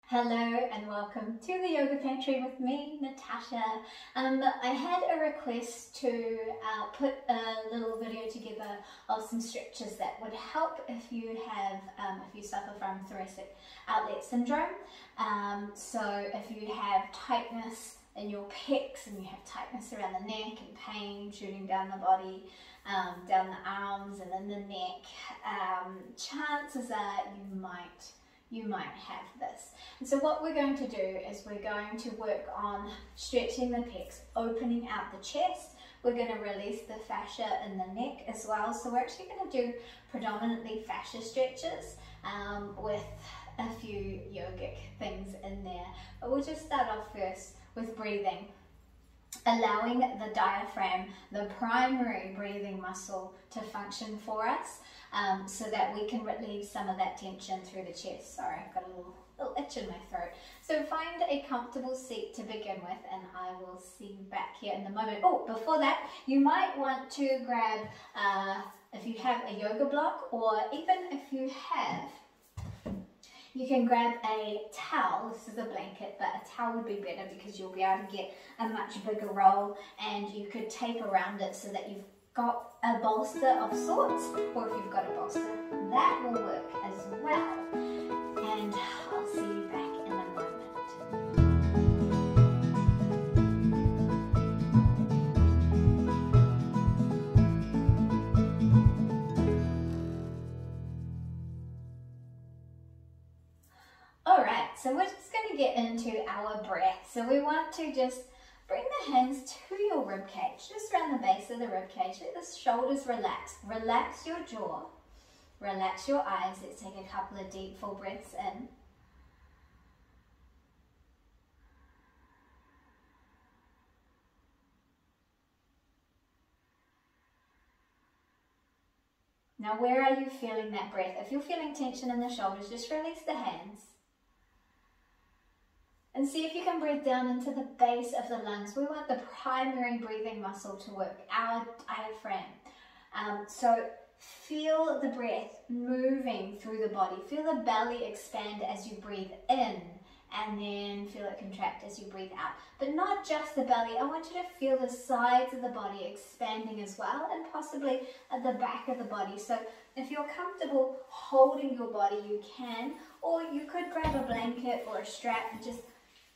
Hello and welcome to the Yoga Pantry with me, Natasha. I had a request to put a little video together of some stretches that would help if you suffer from Thoracic Outlet Syndrome. So if you have tightness in your pecs and you have tightness around the neck and pain shooting down the body, down the arms and then the neck, chances are you might have this. And so what we're going to do is we're going to work on stretching the pecs, opening out the chest. We're going to release the fascia in the neck as well. So we're actually going to do predominantly fascia stretches with a few yogic things in there. But we'll just start off first with breathing, allowing the diaphragm, the primary breathing muscle, to function for us. So that we can relieve some of that tension through the chest. Sorry, I've got a little itch in my throat. So find a comfortable seat to begin with, and I will see you back here in a moment. Oh, before that, you might want to grab, if you have a yoga block, or even if you have, you can grab a towel. This is a blanket, but a towel would be better because you'll be able to get a much bigger roll, and you could tape around it so that you've got a bolster of sorts, or if you've got a bolster, that will work as well. And I'll see you back in a moment. Alright, so we're just going to get into our breath. So we want to just bring the hands to your rib cage, just around the base of the rib cage. Let the shoulders relax. Relax your jaw. Relax your eyes. Let's take a couple of deep, full breaths in. Now, where are you feeling that breath? If you're feeling tension in the shoulders, just release the hands. And see if you can breathe down into the base of the lungs. We want the primary breathing muscle to work, our diaphragm. So feel the breath moving through the body. Feel the belly expand as you breathe in, and then feel it contract as you breathe out. But not just the belly. I want you to feel the sides of the body expanding as well, and possibly at the back of the body. So if you're comfortable holding your body, you can, or you could grab a blanket or a strap and just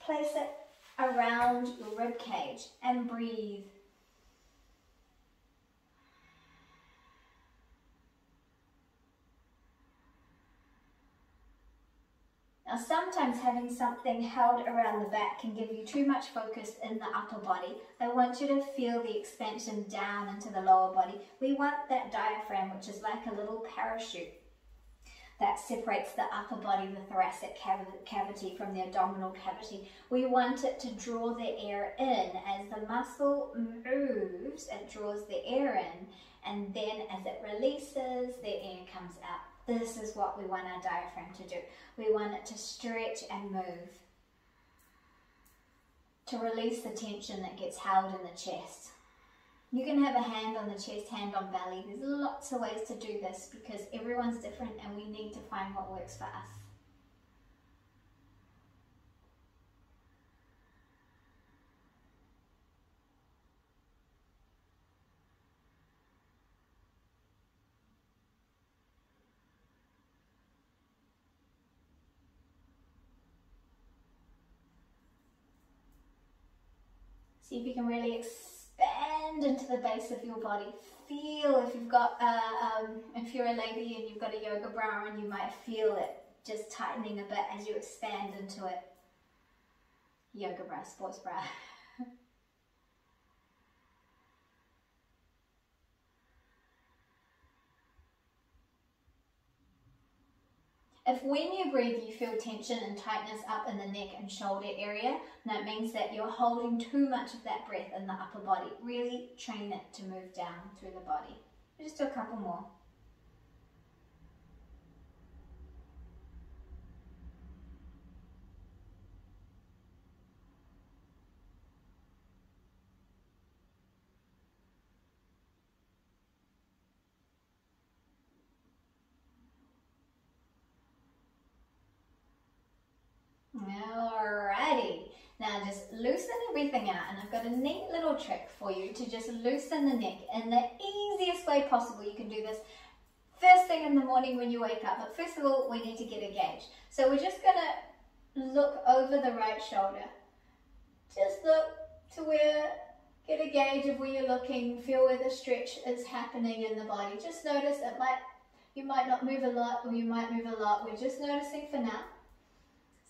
place it around your rib cage and breathe. Now, sometimes having something held around the back can give you too much focus in the upper body. I want you to feel the expansion down into the lower body. We want that diaphragm, which is like a little parachute that separates the upper body, the thoracic cavity, from the abdominal cavity. We want it to draw the air in. As the muscle moves, it draws the air in, and then as it releases, the air comes out. This is what we want our diaphragm to do. We want it to stretch and move, to release the tension that gets held in the chest. You can have a hand on the chest, hand on belly. There's lots of ways to do this because everyone's different and we need to find what works for us. See if you can really expand into the base of your body. Feel if you've got, if you're a lady and you've got a yoga bra on, you might feel it just tightening a bit as you expand into it. Yoga bra, sports bra. If when you breathe you feel tension and tightness up in the neck and shoulder area, that means that you're holding too much of that breath in the upper body. Really train it to move down through the body. Just do a couple more. Now just loosen everything out, and I've got a neat little trick for you to just loosen the neck in the easiest way possible. You can do this first thing in the morning when you wake up, but first of all, we need to get a gauge. So we're just gonna look over the right shoulder. Just look to where, get a gauge of where you're looking, feel where the stretch is happening in the body. Just notice you might not move a lot, or you might move a lot. We're just noticing for now.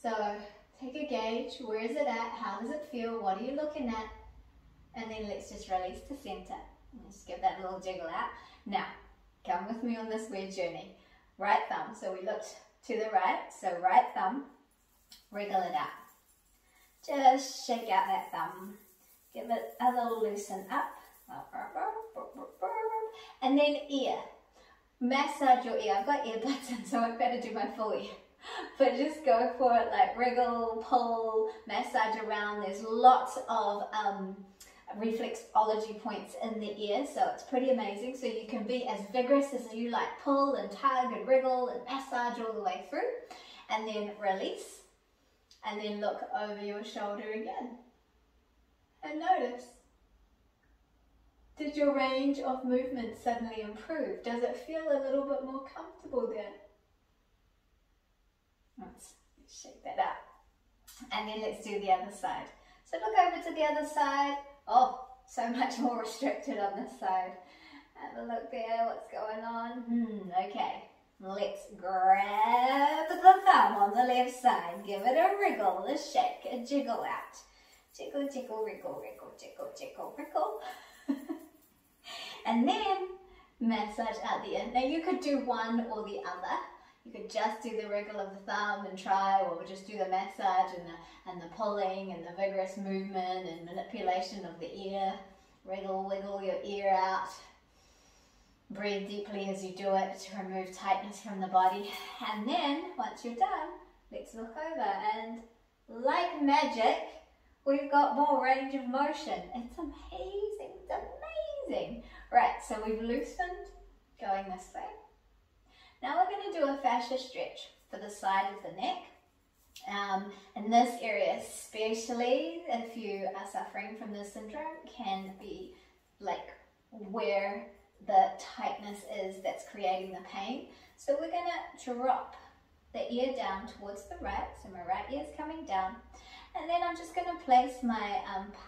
So take a gauge, where is it at, how does it feel, what are you looking at, and then let's just release to center. Just give that little jiggle out. Now, come with me on this weird journey. Right thumb, so we looked to the right, so right thumb, wriggle it out. Just shake out that thumb, give it a little loosen up, and then ear. Massage your ear. I've got earbuds in, so I've got to do my full ear. But just go for it, like wriggle, pull, massage around. There's lots of reflexology points in the ear, so it's pretty amazing. So you can be as vigorous as you like. Pull and tug and wriggle and massage all the way through. And then release. And then look over your shoulder again. And notice. Did your range of movement suddenly improve? Does it feel a little bit more comfortable there? Let's shake that up. And then let's do the other side. So look over to the other side. Oh, so much more restricted on this side. Have a look there, what's going on? Okay, let's grab the thumb on the left side. Give it a wriggle, a shake, a jiggle out. Jiggle, jiggle, wriggle, wriggle, jiggle, jiggle, wriggle. And then massage out the ear. Now you could do one or the other. You could just do the wriggle of the thumb and try, or just do the massage and the pulling and the vigorous movement and manipulation of the ear. Wriggle, wiggle your ear out. Breathe deeply as you do it to remove tightness from the body. And then, once you're done, let's look over. And like magic, we've got more range of motion. It's amazing, it's amazing. Right, so we've loosened, going this way. Now we're going to do a fascia stretch for the side of the neck. And this area, especially if you are suffering from this syndrome, can be like where the tightness is that's creating the pain. So we're going to drop the ear down towards the right. So my right ear is coming down. And then I'm just going to place my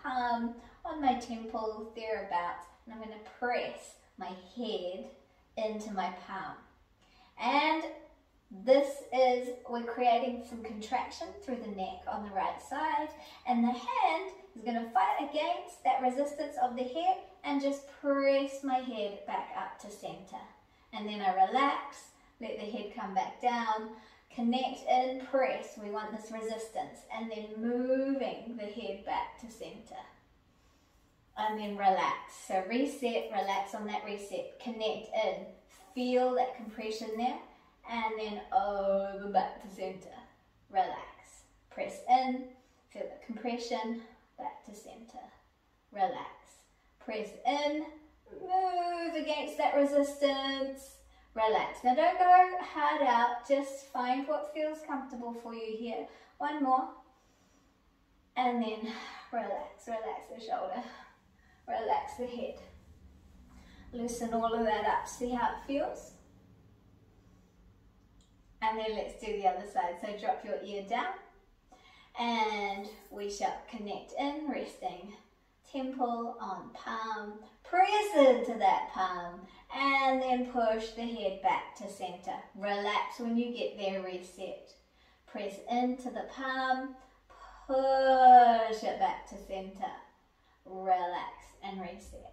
palm on my temple thereabouts. And I'm going to press my head into my palm. And this is, we're creating some contraction through the neck on the right side, and the hand is going to fight against that resistance of the head and just press my head back up to center. And then I relax, let the head come back down, connect in, press, we want this resistance, and then moving the head back to center. And then relax, so reset, relax on that reset, connect in. Feel that compression there, and then over back to center. Relax. Press in, feel the compression, back to center. Relax. Press in, move against that resistance. Relax. Now don't go hard out, just find what feels comfortable for you here. One more. And then relax, relax the shoulder. Relax the head. Loosen all of that up, see how it feels? And then let's do the other side. So drop your ear down and we shall connect in, resting temple on palm. Press into that palm and then push the head back to center. Relax when you get there, reset. Press into the palm, push it back to center. Relax and reset.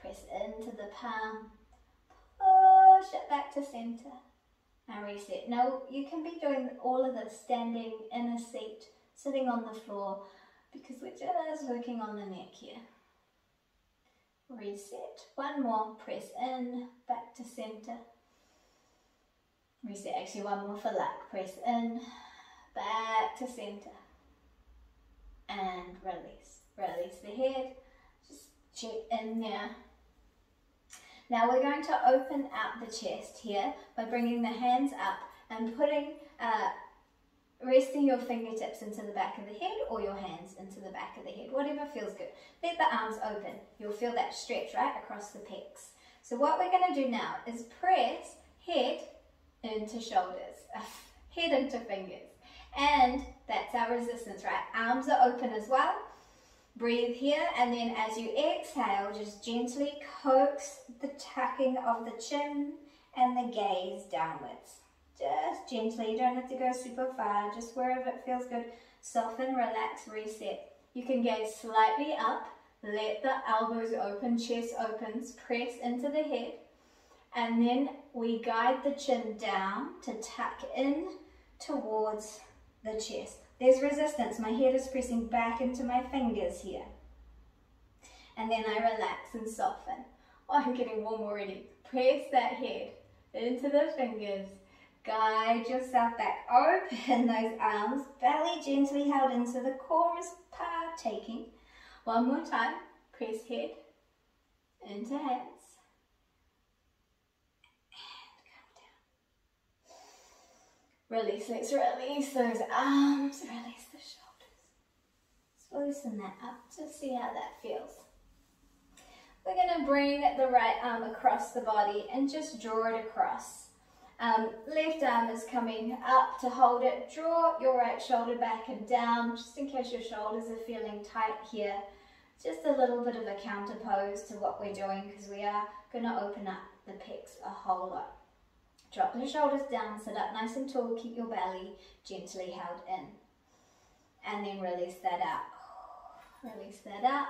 Press into the palm, push it back to center, and reset. Now you can be doing all of this standing in a seat, sitting on the floor, because we're just working on the neck here. Reset. One more. Press in, back to center. Reset. Actually, one more for luck. Press in, back to center, and release. Release the head. Just check in there. Now we're going to open out the chest here by bringing the hands up and putting resting your fingertips into the back of the head or your hands into the back of the head, whatever feels good. Let the arms open. You'll feel that stretch right across the pecs. So what we're going to do now is press head into shoulders, head into fingers. And that's our resistance, right? Arms are open as well. Breathe here, and then as you exhale, just gently coax the tucking of the chin and the gaze downwards. Just gently, you don't have to go super far, just wherever it feels good. Soften, relax, reset. You can gaze slightly up, let the elbows open, chest opens, press into the head, and then we guide the chin down to tuck in towards the chest. There's resistance, my head is pressing back into my fingers here. And then I relax and soften. Oh, I'm getting warm already. Press that head into the fingers. Guide yourself back. Open those arms, belly gently held into the core is partaking. One more time. Press head into hands. Release, let's release those arms, release the shoulders. Let's loosen that up, just see how that feels. We're going to bring the right arm across the body and just draw it across. Left arm is coming up to hold it. Draw your right shoulder back and down, just in case your shoulders are feeling tight here. Just a little bit of a counter pose to what we're doing, because we are going to open up the pecs a whole lot. Drop the shoulders down, sit up nice and tall, keep your belly gently held in. And then release that out. Release that out.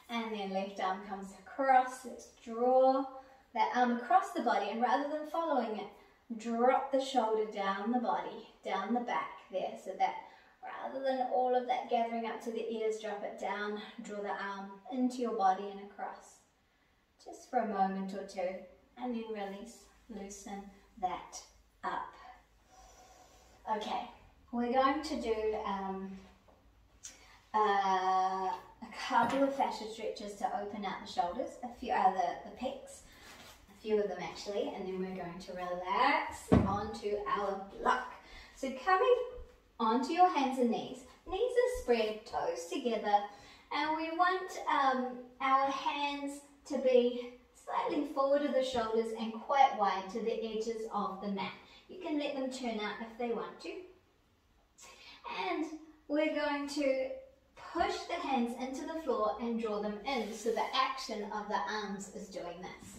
And then left arm comes across. Let's draw that arm across the body, and rather than following it, drop the shoulder down the body, down the back there, so that rather than all of that gathering up to the ears, drop it down, draw the arm into your body and across. Just for a moment or two, and then release, loosen that up. Okay, we're going to do a couple of fascia stretches to open out the shoulders, a few the pecs, a few of them actually, and then we're going to relax onto our block. So coming onto your hands and knees are spread, toes together, and we want our hands to be slightly forward of the shoulders and quite wide to the edges of the mat. You can let them turn out if they want to. And we're going to push the hands into the floor and draw them in, so the action of the arms is doing this.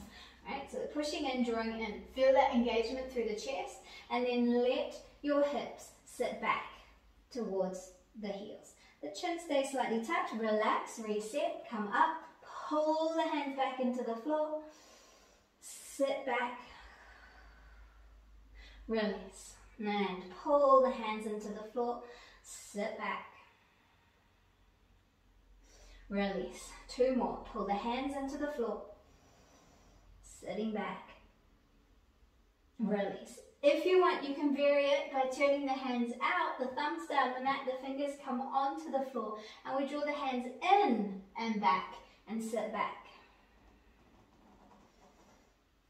Right? So pushing in, drawing in. Feel that engagement through the chest, and then let your hips sit back towards the heels. The chin stays slightly tucked, relax, reset, come up. Pull the hands back into the floor, sit back, release, and pull the hands into the floor, sit back, release. Two more, pull the hands into the floor, sitting back, release. If you want, you can vary it by turning the hands out, the thumbs down the mat, the fingers come onto the floor, and we draw the hands in and back. And sit back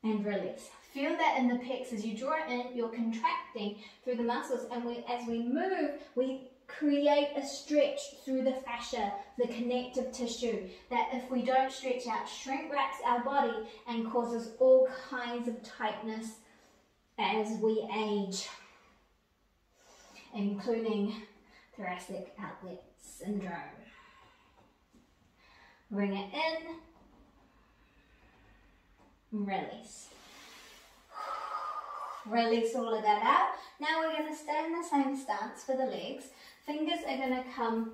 and release. Feel that in the pecs. As you draw it in, you're contracting through the muscles, and as we move, we create a stretch through the fascia, the connective tissue, that if we don't stretch out, shrink wraps our body and causes all kinds of tightness as we age, including Thoracic Outlet Syndrome. Bring it in, release. Release all of that out. Now we're going to stay in the same stance for the legs. Fingers are going to come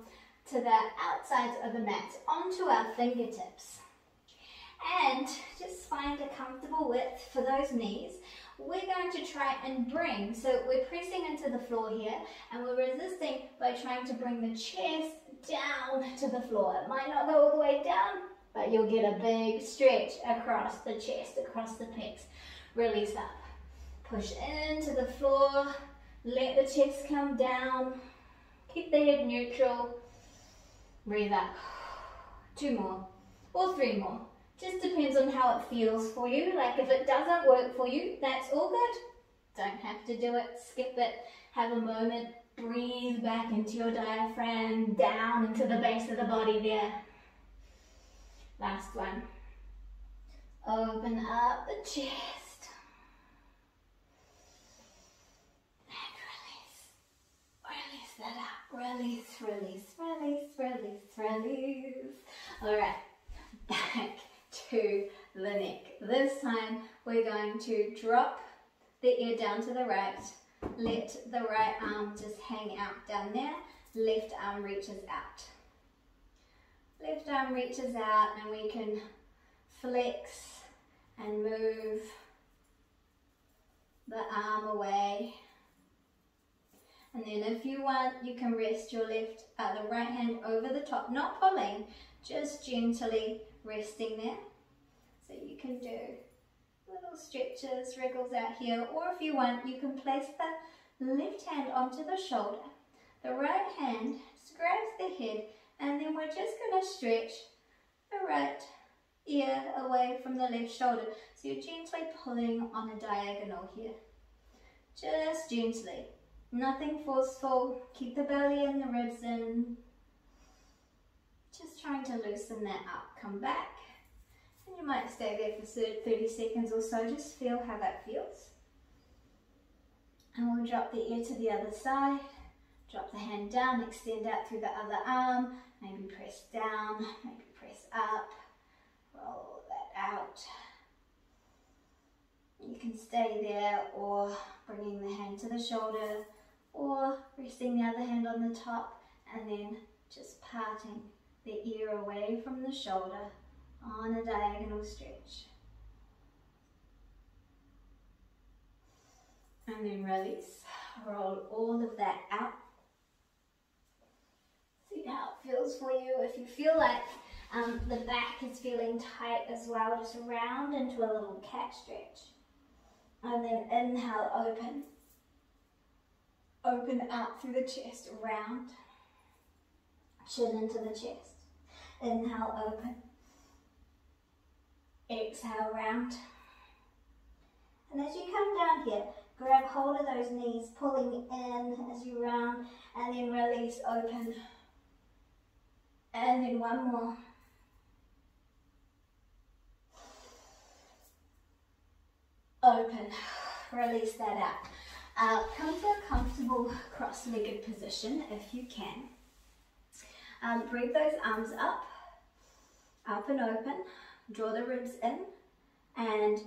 to the outsides of the mat, onto our fingertips. And just find a comfortable width for those knees. We're going to try and bring, so we're pressing into the floor here, and we're resisting by trying to bring the chest down to the floor. It might not go all the way down, but you'll get a big stretch across the chest, across the pecs. Release up. Push into the floor. Let the chest come down. Keep the head neutral. Breathe up. Two more or three more. Just depends on how it feels for you. Like if it doesn't work for you, that's all good. Don't have to do it. Skip it. Have a moment. Breathe back into your diaphragm, down into the base of the body there. Last one. Open up the chest. And release. Release that out. Release, release, release, release, release. Alright, back to the neck. This time we're going to drop the ear down to the right. Let the right arm just hang out down there. Left arm reaches out. Left arm reaches out and we can flex and move the arm away. And then if you want, you can rest your the right hand over the top, not pulling, just gently resting there. So you can do little stretches, wriggles out here, or if you want, you can place the left hand onto the shoulder. The right hand just grabs the head, and then we're just going to stretch the right ear away from the left shoulder. So you're gently pulling on a diagonal here. Just gently. Nothing forceful. Keep the belly and the ribs in. Just trying to loosen that up. Come back. And you might stay there for 30 seconds or so. Just feel how that feels. And we'll drop the ear to the other side. Drop the hand down, extend out through the other arm. Maybe press down, maybe press up. Roll that out. You can stay there, or bringing the hand to the shoulder, or resting the other hand on the top, and then just parting the ear away from the shoulder on a diagonal stretch. And then release. Roll all of that out. See how it feels for you. If you feel like the back is feeling tight as well, just round into a little cat stretch. And then inhale, open. Open out through the chest, round. Chin into the chest. Inhale, open. Exhale, round. And as you come down here, grab hold of those knees, pulling in as you round, and then release, open. And then one more. Open. Release that out. Come to a comfortable cross-legged position if you can. Breathe those arms up and open. Draw the ribs in and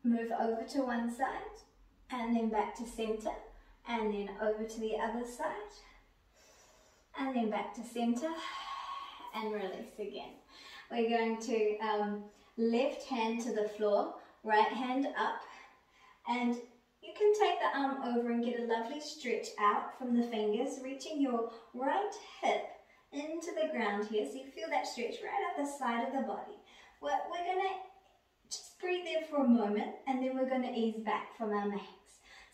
move over to one side and then back to center and then over to the other side and then back to center and release again. We're going to left hand to the floor, right hand up, and you can take the arm over and get a lovely stretch out from the fingers, reaching your right hip into the ground here, so you feel that stretch right up the side of the body. We're going to just breathe there for a moment, and then we're going to ease back from our legs.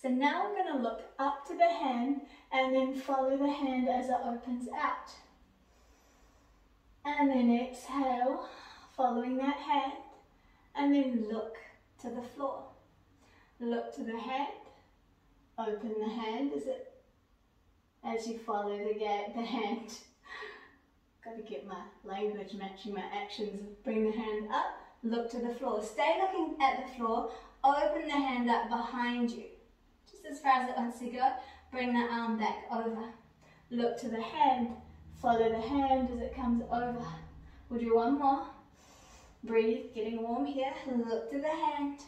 So now we're going to look up to the hand and then follow the hand as it opens out. And then exhale, following that hand, and then look to the floor. Look to the hand, open the hand as you follow the hand. Got to get my language matching my actions. Bring the hand up, look to the floor. Stay looking at the floor, open the hand up behind you. Just as far as it wants to go, bring the arm back over. Look to the hand, follow the hand as it comes over. We'll do one more. Breathe, getting warm here. Look to the hand,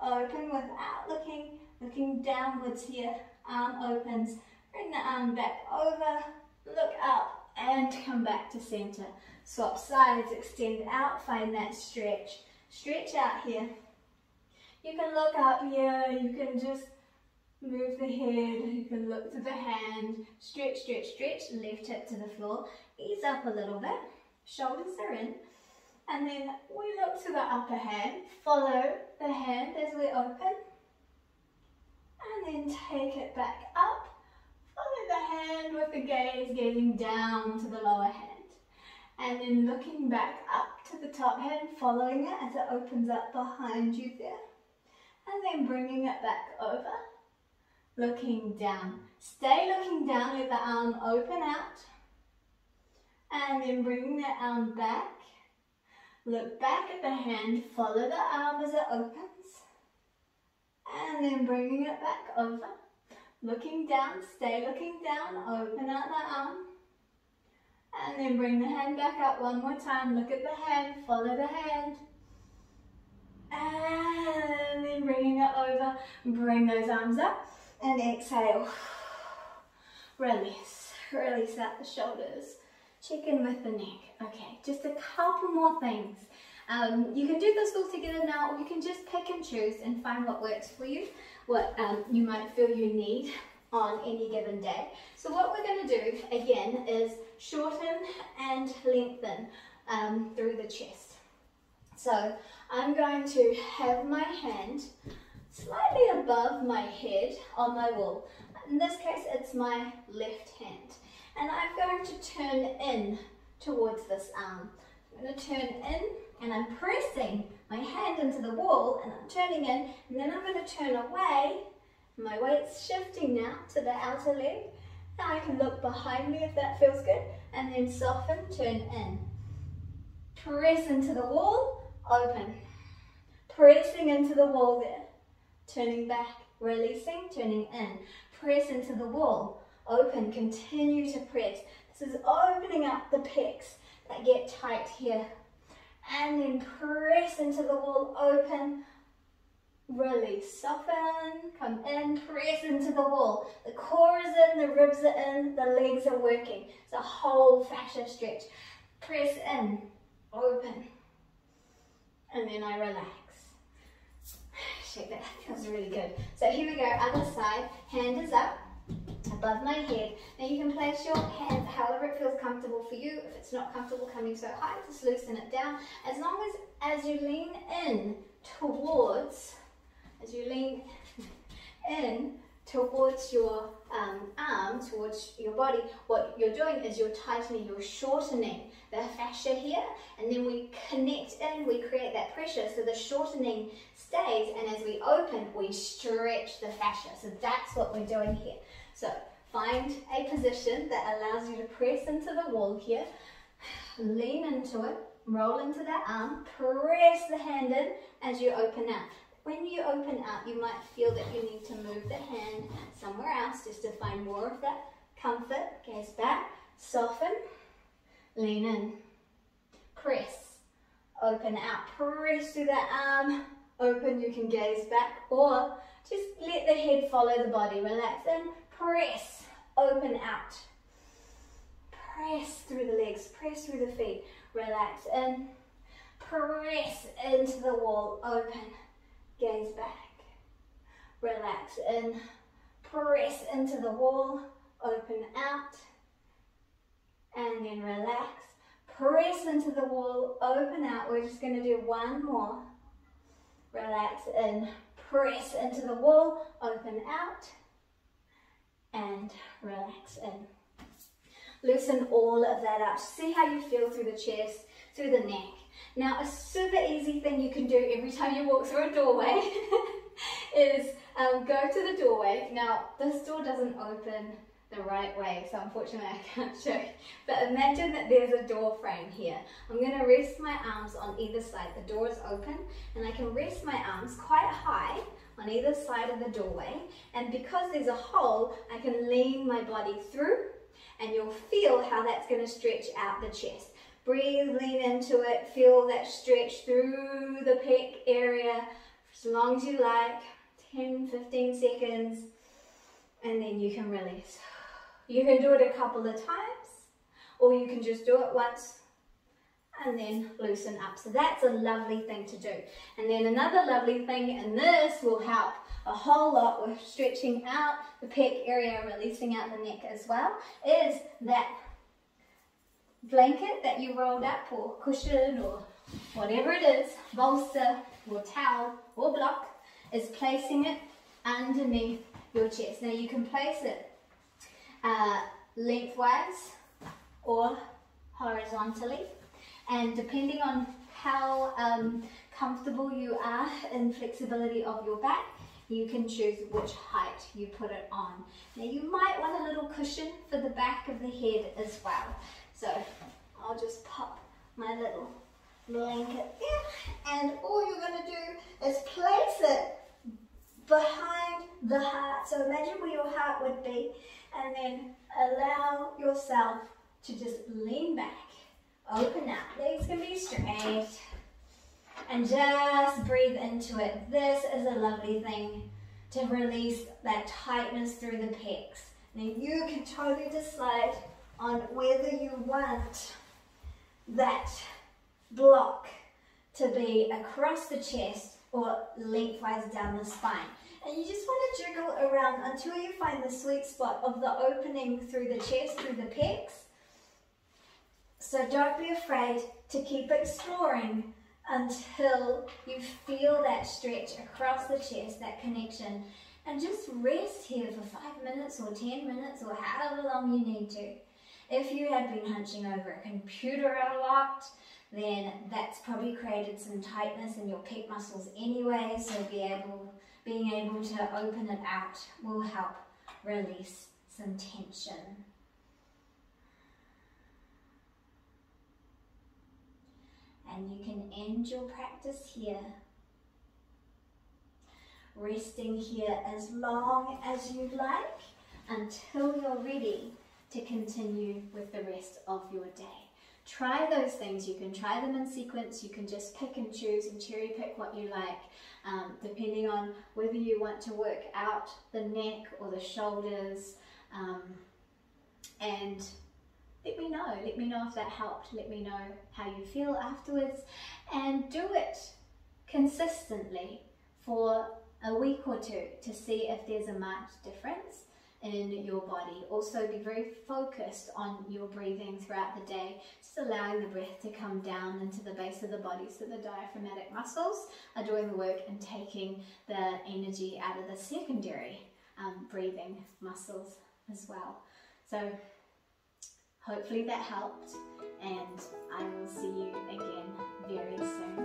open without looking downwards here. Arm opens, bring the arm back over, look up and come back to center. Swap sides, extend out, find that stretch. Stretch out here. You can look up here, you can just move the head, you can look to the hand. Stretch, stretch, stretch, left hip to the floor. Ease up a little bit, shoulders are in. And then we look to the upper hand, follow the hand as we open. And then take it back up. Follow the hand with the gaze, gazing down to the lower hand. And then looking back up to the top hand, following it as it opens up behind you there. And then bringing it back over. looking down. Stay looking down, let the arm open out. And then bringing the arm back. Look back at the hand, follow the arm as it opens. And then bringing it back over. Looking down, stay looking down, open out the arm. And then bring the hand back up one more time. Look at the hand, follow the hand. And then bringing it over, bring those arms up. And exhale. Release, release out the shoulders. Check in with the neck. Okay, just a couple more things. You can do this all together now, or you can just pick and choose and find what works for you, what you might feel you need on any given day. So what we're going to do again is shorten and lengthen through the chest. So I'm going to have my hand slightly above my head on my wall. In this case, it's my left hand. And I'm going to turn in towards this arm. I'm going to turn in and I'm pressing my hand into the wall and I'm turning in, and then I'm going to turn away. My weight's shifting now to the outer leg. Now I can look behind me if that feels good, and then soften, turn in. Press into the wall, open. Pressing into the wall there. Turning back, releasing, turning in. Press into the wall, open, continue to press. This is opening up the pecs that get tight here. And then press into the wall, open, release, soften, come in, press into the wall. The core is in, the ribs are in, the legs are working. It's a whole fascia stretch. Press in, open, and then I relax. Shake that, feels really good. So here we go, other side, hand is up above my head. Now you can place your hands however it feels comfortable for you. If it's not comfortable coming so high, just loosen it down. As long as you lean in towards, towards your arm, towards your body, what you're doing is you're tightening, you're shortening the fascia here, and then we connect in, we create that pressure, so the shortening stays, and as we open, we stretch the fascia. So that's what we're doing here. So find a position that allows you to press into the wall here, lean into it, roll into that arm, press the hand in as you open out. When you open out, you might feel that you need to move the hand somewhere else just to find more of that comfort. Gaze back, soften, lean in, press, open out, press through that arm, open, you can gaze back, or just let the head follow the body, relax in, press, open out, press through the legs, press through the feet, relax in, press into the wall, open, gaze back, relax in, press into the wall, open out, and then relax, press into the wall, open out. We're just going to do one more. Relax in, press into the wall, open out, and relax in. Loosen all of that up. See how you feel through the chest, through the neck. Now, a super easy thing you can do every time you walk through a doorway is go to the doorway. Now, this door doesn't open the right way, so unfortunately I can't show you. But imagine that there's a door frame here. I'm going to rest my arms on either side. The door is open, and I can rest my arms quite high on either side of the doorway. And because there's a hole, I can lean my body through, and you'll feel how that's going to stretch out the chest. Breathe, lean into it, feel that stretch through the pec area for as long as you like, 10, 15 seconds, and then you can release. You can do it a couple of times, or you can just do it once and then loosen up. So that's a lovely thing to do. And then another lovely thing, and this will help a whole lot with stretching out the pec area, releasing out the neck as well, is that blanket that you rolled up, or cushion, or whatever it is, bolster or towel or block, is placing it underneath your chest. Now you can place it lengthwise or horizontally, and depending on how comfortable you are in flexibility of your back, You can choose which height you put it on. Now you might want a little cushion for the back of the head as well. So I'll just pop my little blanket in, and all you're going to do is place it behind the heart. So imagine where your heart would be, and then allow yourself to just lean back, open up, legs can be straight, and just breathe into it. This is a lovely thing to release that tightness through the pecs. Now you can totally decide on whether you want that block to be across the chest or lengthwise down the spine. And you just want to jiggle around until you find the sweet spot of the opening through the chest, through the pecs. So don't be afraid to keep exploring until you feel that stretch across the chest, that connection. And just rest here for 5 minutes or 10 minutes or however long you need to. If you have been hunching over a computer a lot, then that's probably created some tightness in your pec muscles anyway, so being able to open it out will help release some tension. And you can end your practice here, resting here as long as you like until you're ready to continue with the rest of your day. Try those things. You can try them in sequence. You can just pick and choose and cherry pick what you like, depending on whether you want to work out the neck or the shoulders. And let me know if that helped. Let me know how you feel afterwards, and do it consistently for a week or two to see if there's a marked difference in your body. Also be very focused on your breathing throughout the day, just allowing the breath to come down into the base of the body so the diaphragmatic muscles are doing the work and taking the energy out of the secondary breathing muscles as well. So hopefully that helped, and I will see you again very soon.